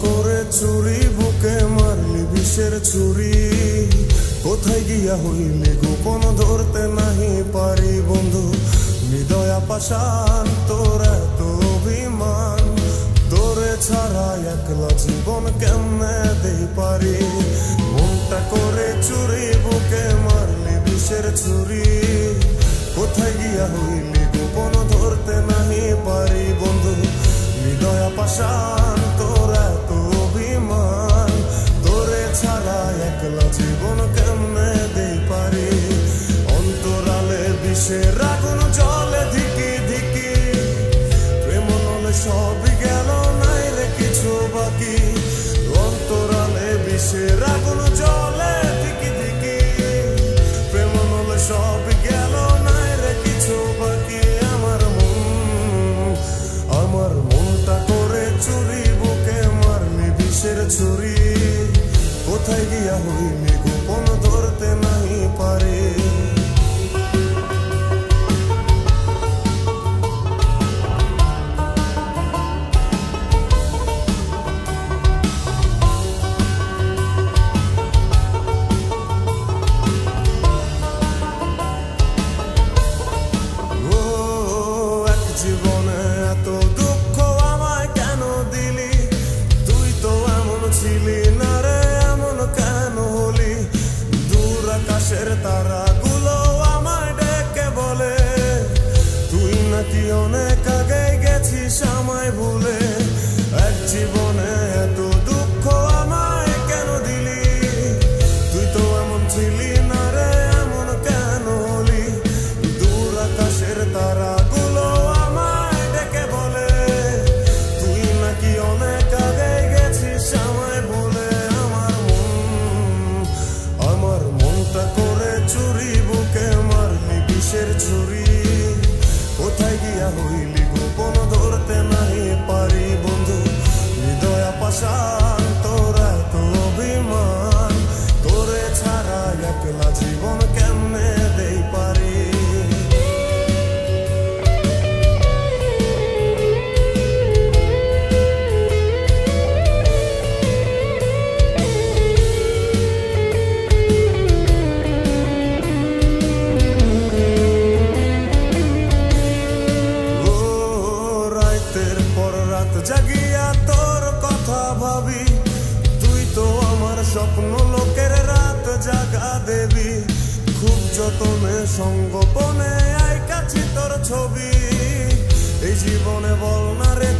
করে চুরি বুকে মারলি বিষের ছুরি কোথায় গিয়া হইলি গোপন ধরতে নাহি পারি বন্ধু হৃদয় পাষাণ তোর এত অভিমান তোরে ছাড়া একলা জীবন কেমনে দেই পারি মনটা করে চুরি বুকে মারলি বিষের ছুরি কোথায় গিয়া হইলি গোপন ধরতে নাহি পারি বন্ধু হৃদয় পাষাণ তোর এত অভিমান তোরে ছাড়া একলা জীবন কেমনে দেই পারি অন্তরালে বিষের আগুন জলে ধিকি ধিকি প্রেম নলে সবই গেল নাই রে কিছু বাকি অন্তরালে বিষের আগুন জলে ধিকি ধিকি প্রেম নলে সবই গেল নাই রে কিছু বাকি আমার মনটা করে চুরি বুকে মারলি বিষের ছুরি কোথায় গিয়া হইলি গোপন ধরতে নাহি পারি জীবনে এত দুঃখ আমায় কেন দিলি তুই তো এমন ছিলি না রে এমন কেন হলি দূর আকাশের তারাগুলো আমায় ডেকে বলে তুই নাকি অনেক আগে গেছিস আমায় ভুলে এক জীবনে এত দুঃখ আমায় কেন দিলি তুই তো এমন ছিলি না রে এমন কেন হলি দূর আকাশের তারা ছুরি কোথায় গিয়া হইলি গোপন ধরতে নাহি পারি বন্ধু হৃদয় পাষাণ তোর এত অভিমান তোরে ছাড়া একলা জীবন কেমনে দেই পারি জাগিয়া তোর কথা ভাবি তুই তো আমার স্বপ্ন লোকের রাত জাগা দেবি খুব যতনে সঙ্গোপনে আই কাছি তোর ছবি এই জীবনে বল না রে